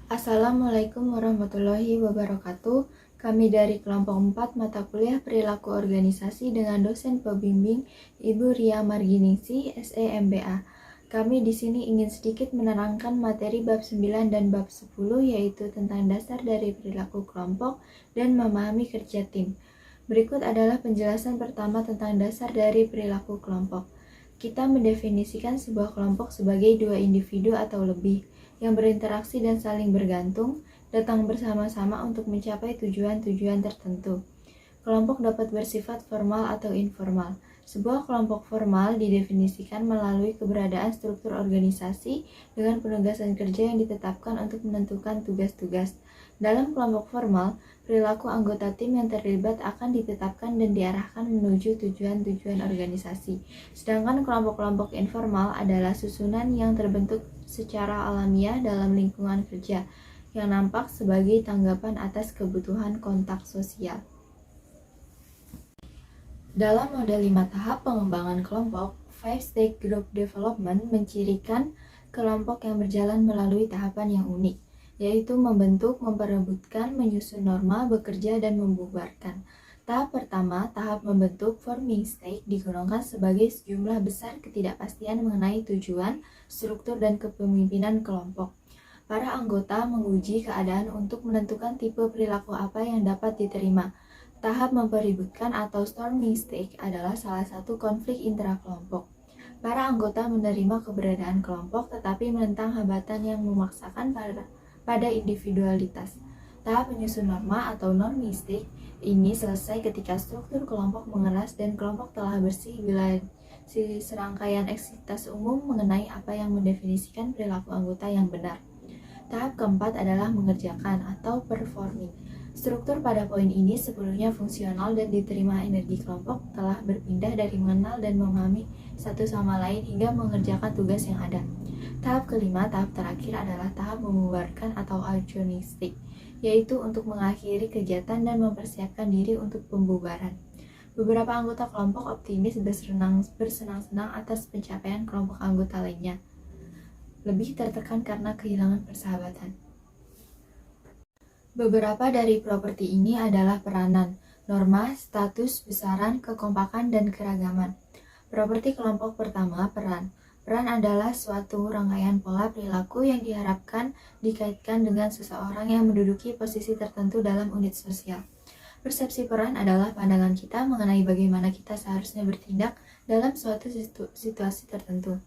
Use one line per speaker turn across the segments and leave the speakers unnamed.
Assalamualaikum warahmatullahi wabarakatuh. Kami dari kelompok 4 mata kuliah perilaku organisasi dengan dosen pembimbing Ibu Ria Marginingsi, SEMBA. Kami di sini ingin sedikit menerangkan materi bab 9 dan bab 10 yaitu tentang dasar dari perilaku kelompok dan memahami kerja tim. Berikut adalah penjelasan pertama tentang dasar dari perilaku kelompok. Kita mendefinisikan sebuah kelompok sebagai dua individu atau lebih yang berinteraksi dan saling bergantung, datang bersama-sama untuk mencapai tujuan-tujuan tertentu. Kelompok dapat bersifat formal atau informal. Sebuah kelompok formal didefinisikan melalui keberadaan struktur organisasi dengan penugasan kerja yang ditetapkan untuk menentukan tugas-tugas. Dalam kelompok formal, perilaku anggota tim yang terlibat akan ditetapkan dan diarahkan menuju tujuan-tujuan organisasi. Sedangkan kelompok-kelompok informal adalah susunan yang terbentuk secara alamiah dalam lingkungan kerja, yang nampak sebagai tanggapan atas kebutuhan kontak sosial. Dalam model 5 tahap pengembangan kelompok, 5-stage group development mencirikan kelompok yang berjalan melalui tahapan yang unik, yaitu membentuk, memperebutkan, menyusun norma, bekerja, dan membubarkan. Tahap pertama, tahap membentuk forming stage, digolongkan sebagai sejumlah besar ketidakpastian mengenai tujuan, struktur, dan kepemimpinan kelompok. Para anggota menguji keadaan untuk menentukan tipe perilaku apa yang dapat diterima. Tahap mempeributkan atau storming stage adalah salah satu konflik intrakelompok. Para anggota menerima keberadaan kelompok tetapi menentang hambatan yang memaksakan pada individualitas. Tahap menyusun norma atau norming stage ini selesai ketika struktur kelompok mengeras dan kelompok telah bersih bila serangkaian eksitas umum mengenai apa yang mendefinisikan perilaku anggota yang benar. Tahap keempat adalah mengerjakan atau performing. Struktur pada poin ini sebelumnya fungsional dan diterima energi kelompok telah berpindah dari mengenal dan memahami satu sama lain hingga mengerjakan tugas yang ada. Tahap kelima, tahap terakhir adalah tahap membubarkan atau ajonistik, yaitu untuk mengakhiri kegiatan dan mempersiapkan diri untuk pembubaran. Beberapa anggota kelompok optimis bersenang-senang atas pencapaian kelompok anggota lainnya, lebih tertekan karena kehilangan persahabatan. Beberapa dari properti ini adalah peranan, norma, status, besaran, kekompakan, dan keragaman. Properti kelompok pertama, peran. Peran adalah suatu rangkaian pola perilaku yang diharapkan dikaitkan dengan seseorang yang menduduki posisi tertentu dalam unit sosial. Persepsi peran adalah pandangan kita mengenai bagaimana kita seharusnya bertindak dalam suatu situasi tertentu.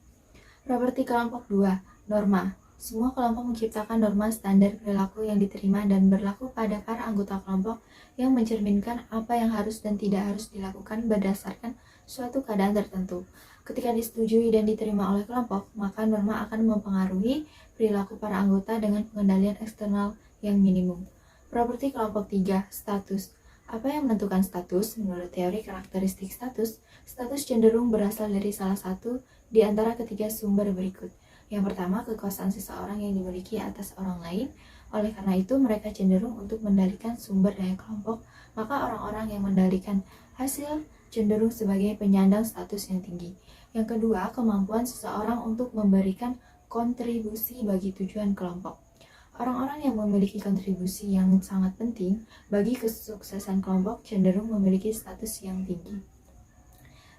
Properti kelompok 2, norma. Semua kelompok menciptakan norma standar perilaku yang diterima dan berlaku pada para anggota kelompok yang mencerminkan apa yang harus dan tidak harus dilakukan berdasarkan suatu keadaan tertentu. Ketika disetujui dan diterima oleh kelompok, maka norma akan mempengaruhi perilaku para anggota dengan pengendalian eksternal yang minimum. Properti kelompok 3, status. Apa yang menentukan status? Menurut teori karakteristik status, status cenderung berasal dari salah satu di antara ketiga sumber berikut. Yang pertama, kekuasaan seseorang yang dimiliki atas orang lain. Oleh karena itu, mereka cenderung untuk mendalikan sumber daya kelompok, maka orang-orang yang mendalikan hasil cenderung sebagai penyandang status yang tinggi. Yang kedua, kemampuan seseorang untuk memberikan kontribusi bagi tujuan kelompok. Orang-orang yang memiliki kontribusi yang sangat penting bagi kesuksesan kelompok cenderung memiliki status yang tinggi.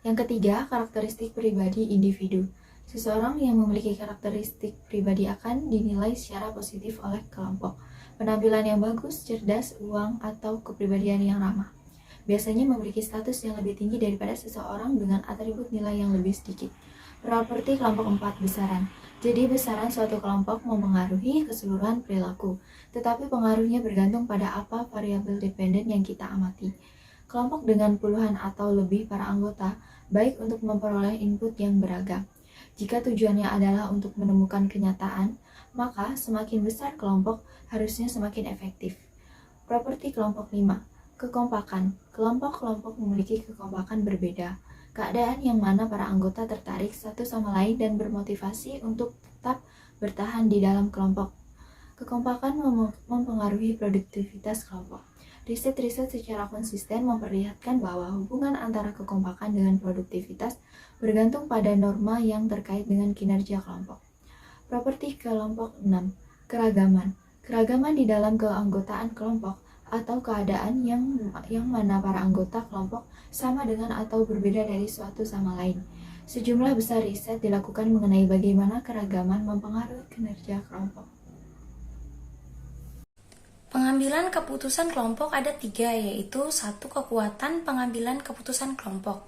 Yang ketiga, karakteristik pribadi individu. Seseorang yang memiliki karakteristik pribadi akan dinilai secara positif oleh kelompok. Penampilan yang bagus, cerdas, uang, atau kepribadian yang ramah biasanya memiliki status yang lebih tinggi daripada seseorang dengan atribut nilai yang lebih sedikit. Properti kelompok 4, besaran. Jadi besaran suatu kelompok mempengaruhi keseluruhan perilaku, tetapi pengaruhnya bergantung pada apa variabel dependen yang kita amati. Kelompok dengan puluhan atau lebih para anggota baik untuk memperoleh input yang beragam. Jika tujuannya adalah untuk menemukan kenyataan, maka semakin besar kelompok harusnya semakin efektif. Properti kelompok 5, kekompakan. Kelompok-kelompok memiliki kekompakan berbeda. Keadaan yang mana para anggota tertarik satu sama lain dan bermotivasi untuk tetap bertahan di dalam kelompok. Kekompakan mempengaruhi produktivitas kelompok. Riset-riset secara konsisten memperlihatkan bahwa hubungan antara kekompakan dengan produktivitas bergantung pada norma yang terkait dengan kinerja kelompok. Properti kelompok 6, keragaman. Keragaman di dalam keanggotaan kelompok atau keadaan yang mana para anggota kelompok sama dengan atau berbeda dari suatu sama lain. Sejumlah besar riset dilakukan mengenai bagaimana keragaman mempengaruhi kinerja kelompok.
Pengambilan keputusan kelompok ada 3, yaitu 1. Kekuatan pengambilan keputusan kelompok.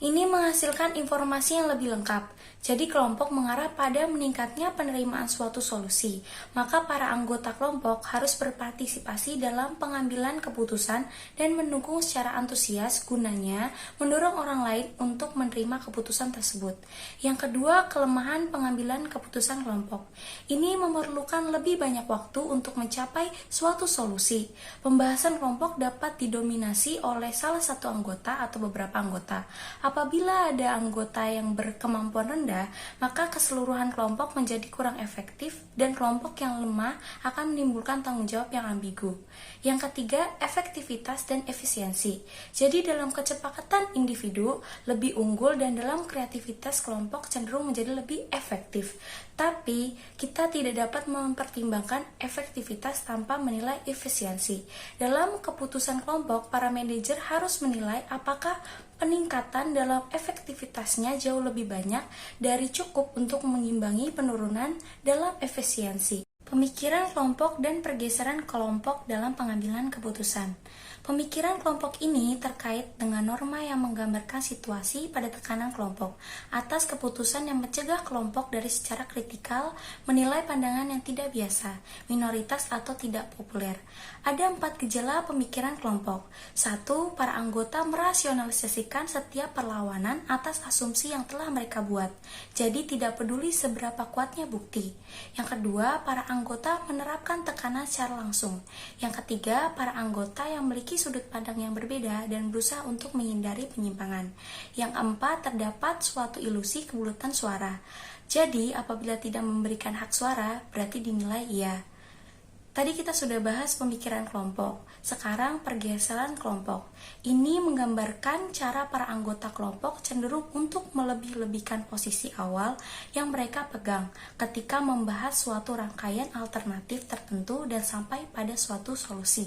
Ini menghasilkan informasi yang lebih lengkap. Jadi kelompok mengarah pada meningkatnya penerimaan suatu solusi. Maka para anggota kelompok harus berpartisipasi dalam pengambilan keputusan dan mendukung secara antusias gunanya mendorong orang lain untuk menerima keputusan tersebut. Yang kedua, kelemahan pengambilan keputusan kelompok. Ini memerlukan lebih banyak waktu untuk mencapai suatu solusi. Pembahasan kelompok dapat didominasi oleh salah satu anggota atau beberapa anggota. Apabila ada anggota yang berkemampuan rendah, maka keseluruhan kelompok menjadi kurang efektif dan kelompok yang lemah akan menimbulkan tanggung jawab yang ambigu. Yang ketiga, efektivitas dan efisiensi. Jadi dalam kecepatan individu lebih unggul dan dalam kreativitas kelompok cenderung menjadi lebih efektif. Tapi kita tidak dapat mempertimbangkan efektivitas tanpa menilai efisiensi. Dalam keputusan kelompok, para manajer harus menilai apakah peningkatan dalam efektivitasnya jauh lebih banyak dari cukup untuk mengimbangi penurunan dalam efisiensi. Pemikiran kelompok dan pergeseran kelompok dalam pengambilan keputusan. Pemikiran kelompok ini terkait dengan norma yang menggambarkan situasi pada tekanan kelompok atas keputusan yang mencegah kelompok dari secara kritikal menilai pandangan yang tidak biasa, minoritas atau tidak populer. Ada 4 gejala pemikiran kelompok. 1. Para anggota merasionalisasikan setiap perlawanan atas asumsi yang telah mereka buat, jadi tidak peduli seberapa kuatnya bukti. Yang kedua, para anggota menerapkan tekanan secara langsung. Yang ketiga, para anggota yang memiliki sudut pandang yang berbeda dan berusaha untuk menghindari penyimpangan. Yang keempat, terdapat suatu ilusi kebulatan suara. Jadi, apabila tidak memberikan hak suara, berarti dinilai iya. Tadi kita sudah bahas pemikiran kelompok, sekarang pergeseran kelompok. Ini menggambarkan cara para anggota kelompok cenderung untuk melebih-lebihkan posisi awal yang mereka pegang ketika membahas suatu rangkaian alternatif tertentu dan sampai pada suatu solusi.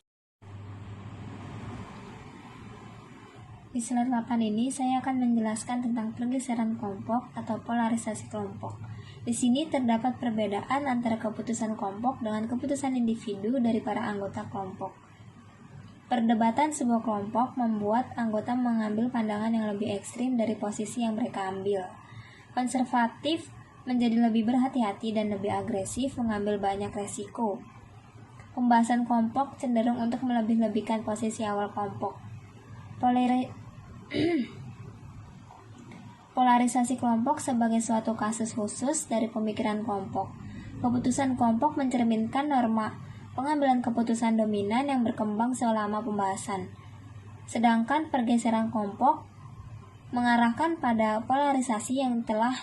Di slide 8 ini saya akan menjelaskan tentang pergeseran kelompok atau polarisasi kelompok. Di sini terdapat perbedaan antara keputusan kelompok dengan keputusan individu dari para anggota kelompok. Perdebatan sebuah kelompok membuat anggota mengambil pandangan yang lebih ekstrim dari posisi yang mereka ambil. Konservatif menjadi lebih berhati-hati dan lebih agresif mengambil banyak resiko. Pembahasan kelompok cenderung untuk melebih-lebihkan posisi awal kelompok. Polarisasi kelompok sebagai suatu kasus khusus dari pemikiran kelompok. Keputusan kelompok mencerminkan norma pengambilan keputusan dominan yang berkembang selama pembahasan. Sedangkan pergeseran kelompok mengarahkan pada polarisasi yang telah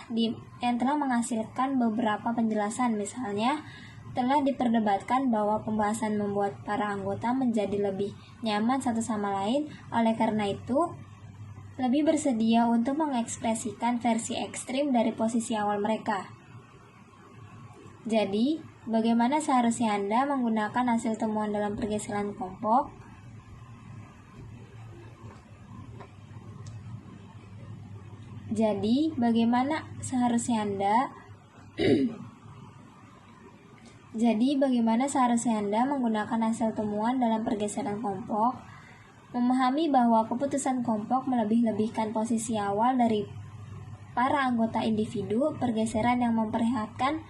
menghasilkan beberapa penjelasan. Misalnya, telah diperdebatkan bahwa pembahasan membuat para anggota menjadi lebih nyaman satu sama lain, oleh karena itu lebih bersedia untuk mengekspresikan versi ekstrim dari posisi awal mereka. Jadi, bagaimana seharusnya Anda menggunakan hasil temuan dalam pergeseran kelompok? Jadi, bagaimana seharusnya Anda menggunakan hasil temuan dalam pergeseran kelompok? Memahami bahwa keputusan kelompok melebih-lebihkan posisi awal dari para anggota individu, pergeseran yang memperlihatkan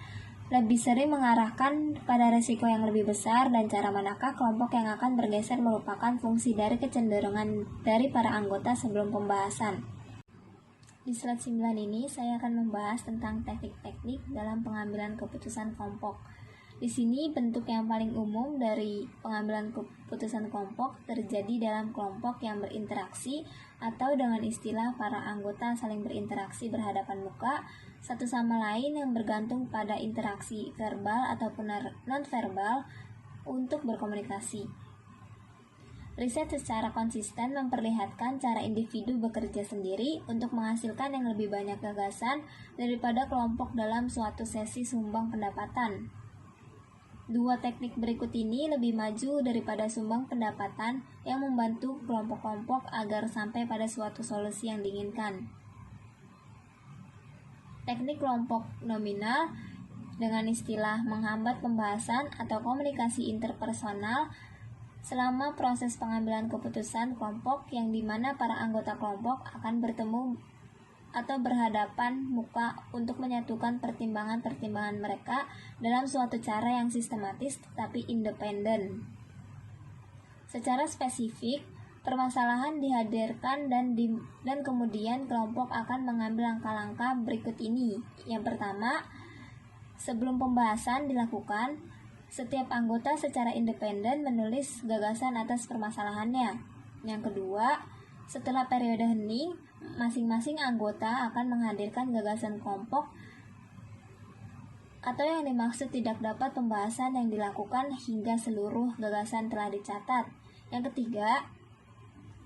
lebih sering mengarahkan pada risiko yang lebih besar, dan cara manakah kelompok yang akan bergeser merupakan fungsi dari kecenderungan dari para anggota sebelum pembahasan. Di slide 9 ini saya akan membahas tentang teknik-teknik dalam pengambilan keputusan kelompok. Di sini bentuk yang paling umum dari pengambilan keputusan kelompok terjadi dalam kelompok yang berinteraksi atau dengan istilah para anggota saling berinteraksi berhadapan muka satu sama lain yang bergantung pada interaksi verbal ataupun non-verbal untuk berkomunikasi. Riset secara konsisten memperlihatkan cara individu bekerja sendiri untuk menghasilkan yang lebih banyak gagasan daripada kelompok dalam suatu sesi sumbang pendapatan. Dua teknik berikut ini lebih maju daripada sumbang pendapatan yang membantu kelompok-kelompok agar sampai pada suatu solusi yang diinginkan. Teknik kelompok nominal dengan istilah menghambat pembahasan atau komunikasi interpersonal selama proses pengambilan keputusan kelompok yang dimana para anggota kelompok akan bertemu atau berhadapan muka untuk menyatukan pertimbangan-pertimbangan mereka dalam suatu cara yang sistematis tetapi independen. Secara spesifik, permasalahan dihadirkan dan kemudian kelompok akan mengambil langkah-langkah berikut ini. Yang pertama, sebelum pembahasan dilakukan, setiap anggota secara independen menulis gagasan atas permasalahannya. Yang kedua, setelah periode hening, masing-masing anggota akan menghadirkan gagasan kelompok atau yang dimaksud tidak dapat pembahasan yang dilakukan hingga seluruh gagasan telah dicatat. Yang ketiga,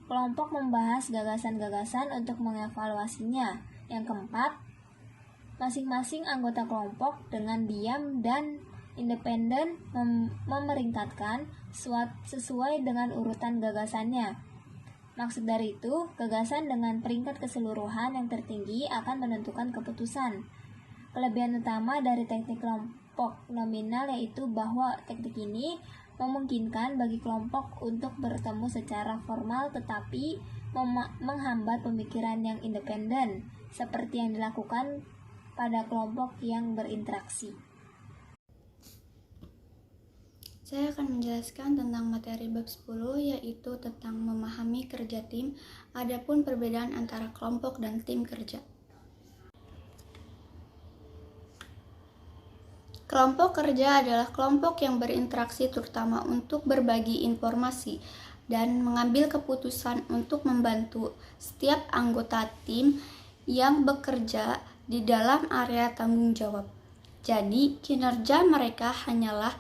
kelompok membahas gagasan-gagasan untuk mengevaluasinya. Yang keempat, masing-masing anggota kelompok dengan diam dan independen memeringkatkan sesuai dengan urutan gagasannya. Maksud dari itu, gagasan dengan peringkat keseluruhan yang tertinggi akan menentukan keputusan. Kelebihan utama dari teknik kelompok nominal yaitu bahwa teknik ini memungkinkan bagi kelompok untuk bertemu secara formal tetapi menghambat pemikiran yang independen, seperti yang dilakukan pada kelompok yang berinteraksi.
Saya akan menjelaskan tentang materi bab 10, yaitu tentang memahami kerja tim. Adapun perbedaan antara kelompok dan tim kerja. Kelompok kerja adalah kelompok yang berinteraksi terutama untuk berbagi informasi dan mengambil keputusan untuk membantu setiap anggota tim yang bekerja di dalam area tanggung jawab. Jadi, kinerja mereka hanyalah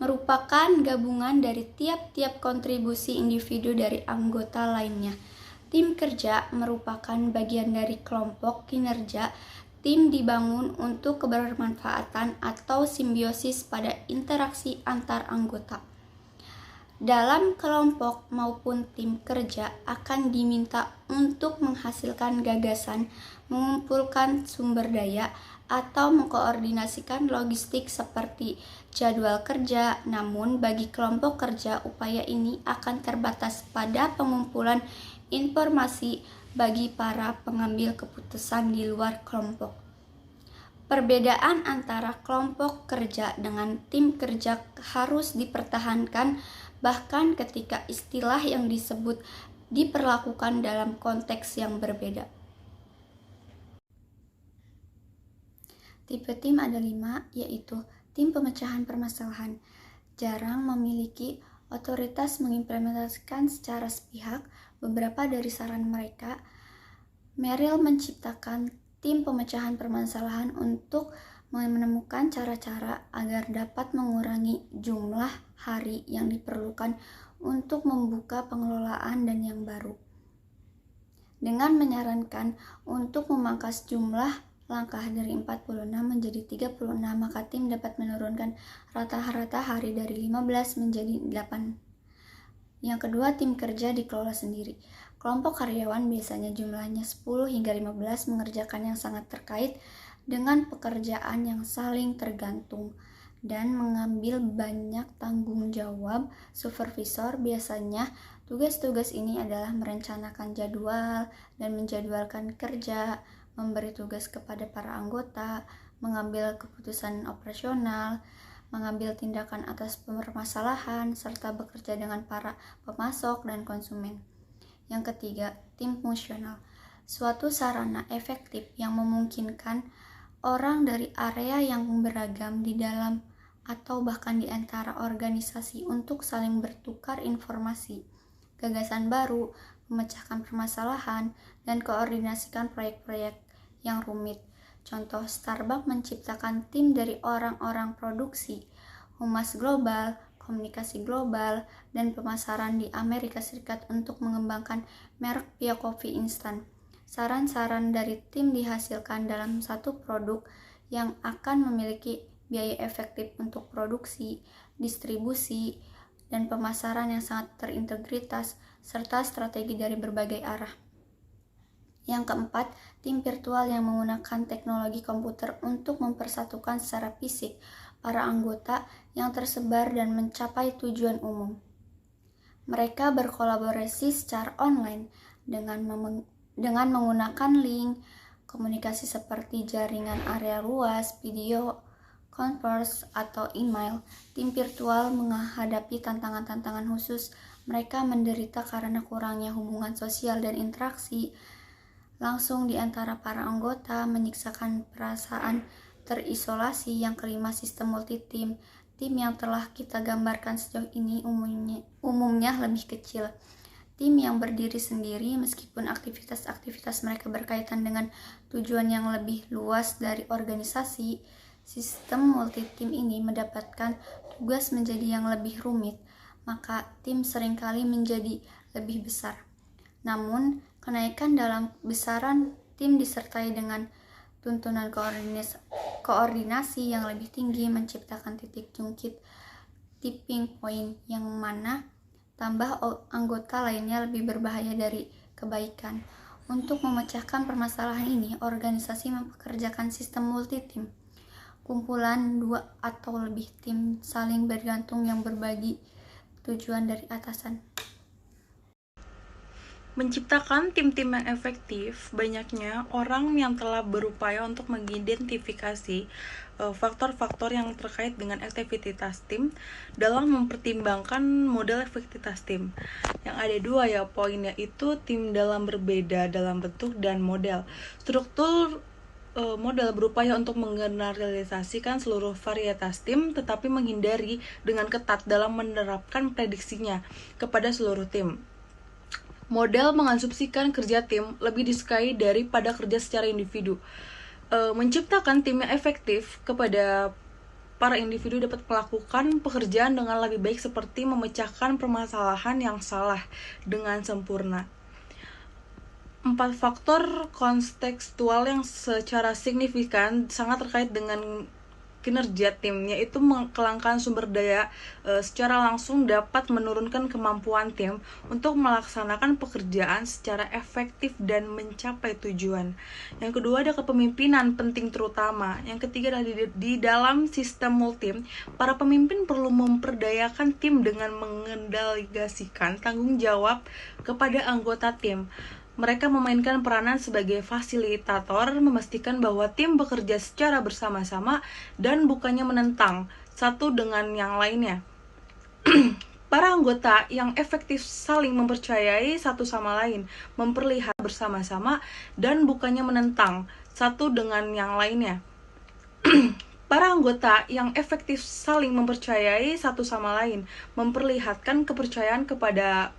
merupakan gabungan dari tiap-tiap kontribusi individu dari anggota lainnya. Tim kerja merupakan bagian dari kelompok kinerja. Tim dibangun untuk kebermanfaatan atau simbiosis pada interaksi antar anggota. Dalam kelompok maupun tim kerja akan diminta untuk menghasilkan gagasan, mengumpulkan sumber daya, atau mengkoordinasikan logistik seperti jadwal kerja. Namun bagi kelompok kerja, upaya ini akan terbatas pada pengumpulan informasi bagi para pengambil keputusan di luar kelompok. Perbedaan antara kelompok kerja dengan tim kerja harus dipertahankan bahkan ketika istilah yang disebut diperlakukan dalam konteks yang berbeda. Tipe tim ada 5, yaitu tim pemecahan permasalahan. Jarang memiliki otoritas mengimplementasikan secara sepihak beberapa dari saran mereka. Merrill menciptakan tim pemecahan permasalahan untuk menemukan cara-cara agar dapat mengurangi jumlah hari yang diperlukan untuk membuka pengelolaan dan yang baru. Dengan menyarankan untuk memangkas jumlah langkah dari 46 menjadi 36, maka tim dapat menurunkan rata-rata hari dari 15 menjadi 8. Yang kedua, tim kerja dikelola sendiri. Kelompok karyawan biasanya jumlahnya 10 hingga 15 mengerjakan yang sangat terkait dengan pekerjaan yang saling tergantung dan mengambil banyak tanggung jawab. Supervisor biasanya tugas-tugas ini adalah merencanakan jadwal dan menjadwalkan kerja, memberi tugas kepada para anggota, mengambil keputusan operasional, mengambil tindakan atas permasalahan, serta bekerja dengan para pemasok dan konsumen. Yang ketiga, tim fungsional. Suatu sarana efektif yang memungkinkan orang dari area yang beragam di dalam atau bahkan di antara organisasi untuk saling bertukar informasi, gagasan baru, memecahkan permasalahan, dan koordinasikan proyek-proyek yang rumit. Contoh, Starbucks menciptakan tim dari orang-orang produksi, humas global, komunikasi global, dan pemasaran di Amerika Serikat untuk mengembangkan merek via kopi instan. Saran-saran dari tim dihasilkan dalam satu produk yang akan memiliki biaya efektif untuk produksi, distribusi, dan pemasaran yang sangat terintegritas, serta strategi dari berbagai arah. Yang keempat, tim virtual yang menggunakan teknologi komputer untuk mempersatukan secara fisik para anggota yang tersebar dan mencapai tujuan umum. Mereka berkolaborasi secara online dengan menggunakan link komunikasi seperti jaringan area luas, video, conference, atau email. Tim virtual menghadapi tantangan-tantangan khusus. Mereka menderita karena kurangnya hubungan sosial dan interaksi langsung di antara para anggota, menyiksakan perasaan terisolasi. Yang kelima, sistem multi-tim. Tim yang telah kita gambarkan sejauh ini umumnya lebih kecil. Tim yang berdiri sendiri meskipun aktivitas-aktivitas mereka berkaitan dengan tujuan yang lebih luas dari organisasi. Sistem multi-tim ini mendapatkan tugas menjadi yang lebih rumit, maka tim seringkali menjadi lebih besar. Namun, kenaikan dalam besaran tim disertai dengan tuntunan koordinasi yang lebih tinggi menciptakan titik jungkit tipping point yang mana tambah anggota lainnya lebih berbahaya dari kebaikan. Untuk memecahkan permasalahan ini, organisasi mempekerjakan sistem multi-tim. Kumpulan 2 atau lebih tim saling bergantung yang berbagi tujuan dari atasan.
Menciptakan tim-tim yang efektif, banyaknya orang yang telah berupaya untuk mengidentifikasi faktor-faktor yang terkait dengan efektivitas tim dalam mempertimbangkan model efektivitas tim. Yang ada 2 ya poinnya, itu tim dalam berbeda dalam bentuk dan model. Struktur model berupaya untuk menggeneralisasikan seluruh varietas tim, tetapi menghindari dengan ketat dalam menerapkan prediksinya kepada seluruh tim. Model mengasumsikan kerja tim lebih disukai daripada kerja secara individu. Menciptakan tim yang efektif kepada para individu dapat melakukan pekerjaan dengan lebih baik seperti memecahkan permasalahan yang salah dengan sempurna. 4 faktor kontekstual yang secara signifikan sangat terkait dengan kinerja tim, yaitu kelangkaan sumber daya secara langsung dapat menurunkan kemampuan tim untuk melaksanakan pekerjaan secara efektif dan mencapai tujuan. Yang kedua ada kepemimpinan penting terutama. Yang ketiga adalah di dalam sistem multi, para pemimpin perlu memperdayakan tim dengan mengendalikan tanggung jawab kepada anggota tim. Mereka memainkan peranan sebagai fasilitator, memastikan bahwa tim bekerja secara bersama-sama dan bukannya menentang satu dengan yang lainnya. Para anggota yang efektif saling mempercayai satu sama lain, memperlihat bersama-sama dan bukannya menentang satu dengan yang lainnya. Para anggota yang efektif saling mempercayai satu sama lain, memperlihatkan kepercayaan kepada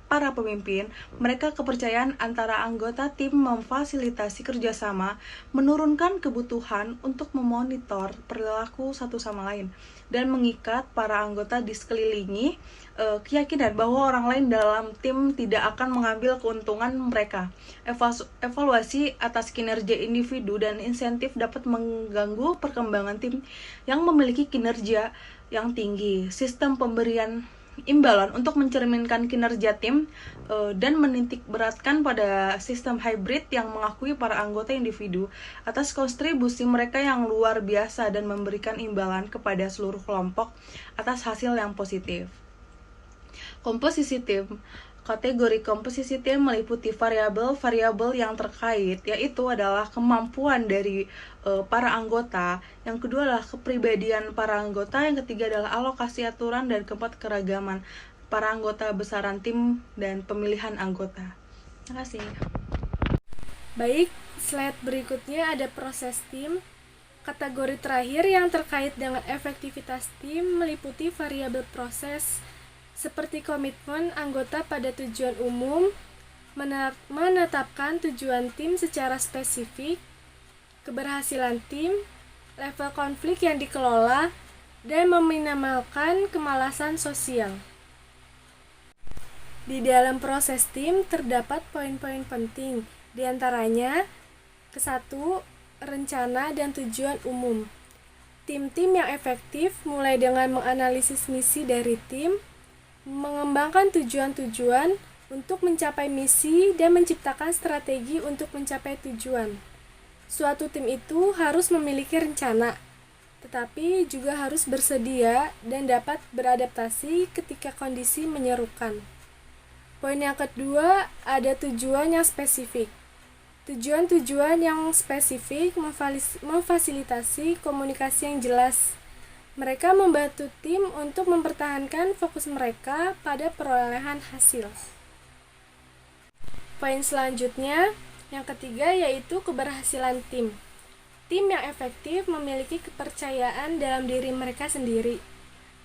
para pemimpin. Mereka kepercayaan antara anggota tim memfasilitasi kerjasama, menurunkan kebutuhan untuk memonitor perilaku satu sama lain, dan mengikat para anggota di sekelilingi keyakinan bahwa orang lain dalam tim tidak akan mengambil keuntungan mereka. Evaluasi atas kinerja individu dan insentif dapat mengganggu perkembangan tim yang memiliki kinerja yang tinggi. Sistem pemberian imbalan untuk mencerminkan kinerja tim dan menitik beratkan pada sistem hybrid yang mengakui para anggota individu atas kontribusi mereka yang luar biasa dan memberikan imbalan kepada seluruh kelompok atas hasil yang positif. Komposisi tim. Kategori komposisi tim meliputi variabel-variabel yang terkait, yaitu adalah kemampuan dari para anggota, yang kedua adalah kepribadian para anggota, yang ketiga adalah alokasi aturan, dan keempat keragaman para anggota, besaran tim, dan pemilihan anggota. Terima kasih.
Baik, slide berikutnya ada proses tim. Kategori terakhir yang terkait dengan efektivitas tim meliputi variabel proses seperti komitmen anggota pada tujuan umum, menetapkan tujuan tim secara spesifik, keberhasilan tim, level konflik yang dikelola, dan meminimalkan kemalasan sosial. Di dalam proses tim terdapat poin-poin penting, di antaranya ke-1, rencana dan tujuan umum. Tim-tim yang efektif mulai dengan menganalisis misi dari tim, mengembangkan tujuan-tujuan untuk mencapai misi, dan menciptakan strategi untuk mencapai tujuan. Suatu tim itu harus memiliki rencana, tetapi juga harus bersedia dan dapat beradaptasi ketika kondisi menyerukan. Poin yang kedua, ada tujuan yang spesifik. Tujuan-tujuan yang spesifik memfasilitasi komunikasi yang jelas. Mereka membantu tim untuk mempertahankan fokus mereka pada perolehan hasil. Poin selanjutnya, yang ketiga, yaitu keberhasilan tim. Tim yang efektif memiliki kepercayaan dalam diri mereka sendiri.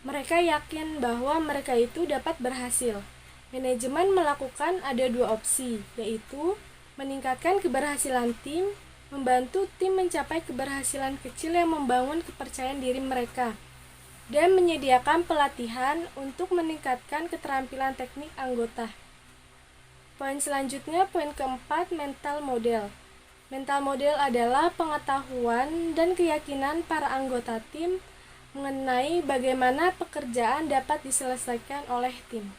Mereka yakin bahwa mereka itu dapat berhasil. Manajemen melakukan ada dua opsi, yaitu meningkatkan keberhasilan tim, membantu tim mencapai keberhasilan kecil yang membangun kepercayaan diri mereka, dan menyediakan pelatihan untuk meningkatkan keterampilan teknik anggota. Poin selanjutnya, poin keempat, mental model. Mental model adalah pengetahuan dan keyakinan para anggota tim mengenai bagaimana pekerjaan dapat diselesaikan oleh tim.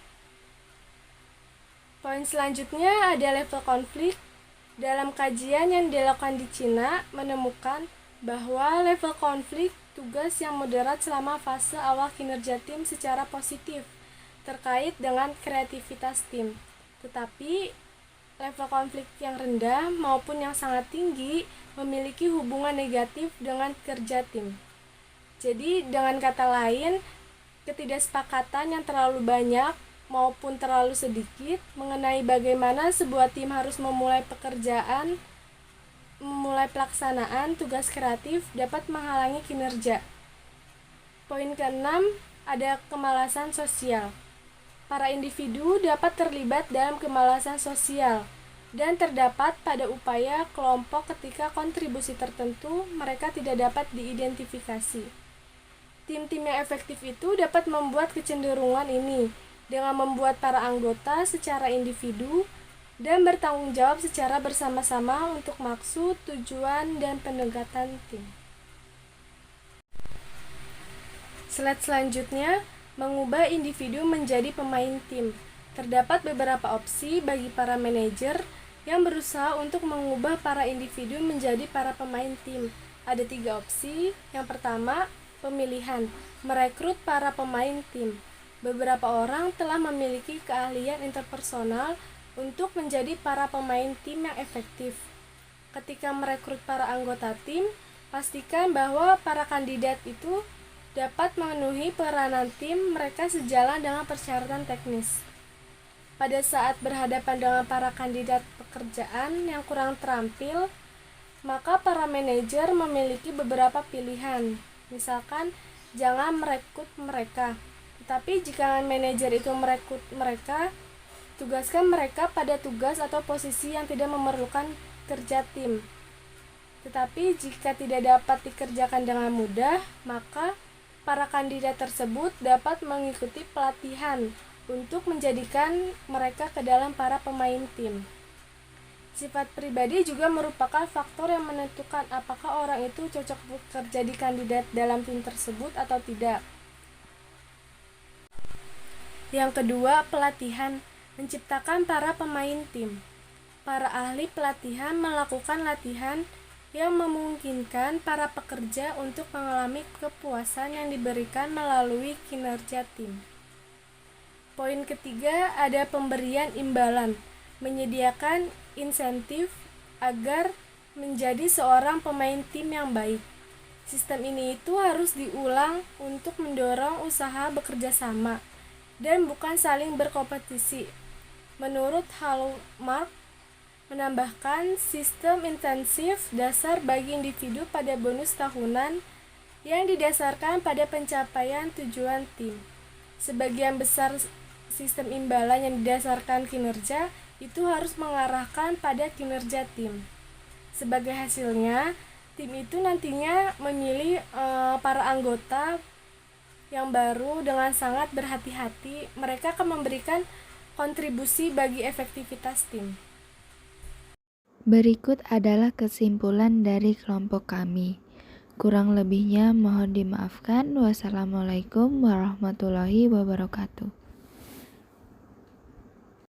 Poin selanjutnya ada level konflik. Dalam kajian yang dilakukan di Cina, menemukan bahwa level konflik tugas yang moderat selama fase awal kinerja tim secara positif terkait dengan kreativitas tim. Tetapi level konflik yang rendah maupun yang sangat tinggi memiliki hubungan negatif dengan kerja tim. Jadi dengan kata lain, ketidaksepakatan yang terlalu banyak maupun terlalu sedikit mengenai bagaimana sebuah tim harus memulai pelaksanaan tugas kreatif dapat menghalangi kinerja. Poin keenam, ada kemalasan sosial. Para individu dapat terlibat dalam kemalasan sosial dan terdapat pada upaya kelompok ketika kontribusi tertentu mereka tidak dapat diidentifikasi. Tim-tim yang efektif itu dapat membuat kecenderungan ini dengan membuat para anggota secara individu dan bertanggung jawab secara bersama-sama untuk maksud, tujuan, dan pendekatan tim. Slide selanjutnya, mengubah individu menjadi pemain tim. Terdapat beberapa opsi bagi para manajer yang berusaha untuk mengubah para individu menjadi para pemain tim. Ada 3 opsi. Yang pertama, pemilihan, merekrut para pemain tim. Beberapa orang telah memiliki keahlian interpersonal untuk menjadi para pemain tim yang efektif. Ketika merekrut para anggota tim, pastikan bahwa para kandidat itu dapat memenuhi peranan tim mereka sejalan dengan persyaratan teknis. Pada saat berhadapan dengan para kandidat pekerjaan yang kurang terampil, maka para manajer memiliki beberapa pilihan. Misalkan, jangan merekrut mereka. Tetapi jika manajer itu merekrut mereka, tugaskan mereka pada tugas atau posisi yang tidak memerlukan kerja tim. Tetapi jika tidak dapat dikerjakan dengan mudah, maka para kandidat tersebut dapat mengikuti pelatihan untuk menjadikan mereka ke dalam para pemain tim. Sifat pribadi juga merupakan faktor yang menentukan apakah orang itu cocok bekerja di kandidat dalam tim tersebut atau tidak. Yang kedua, pelatihan, menciptakan para pemain tim. Para ahli pelatihan melakukan latihan yang memungkinkan para pekerja untuk mengalami kepuasan yang diberikan melalui kinerja tim. Poin ketiga, ada pemberian imbalan, menyediakan insentif agar menjadi seorang pemain tim yang baik. Sistem ini itu harus diulang untuk mendorong usaha bekerja sama dan bukan saling berkompetisi. Menurut Hallmark, menambahkan sistem intensif dasar bagi individu pada bonus tahunan yang didasarkan pada pencapaian tujuan tim. Sebagian besar sistem imbalan yang didasarkan kinerja itu harus mengarahkan pada kinerja tim. Sebagai hasilnya, tim itu nantinya memilih para anggota yang baru dengan sangat berhati-hati. Mereka akan memberikan kontribusi bagi efektivitas tim.
Berikut adalah kesimpulan dari kelompok kami. Kurang lebihnya mohon dimaafkan. Wassalamualaikum warahmatullahi wabarakatuh.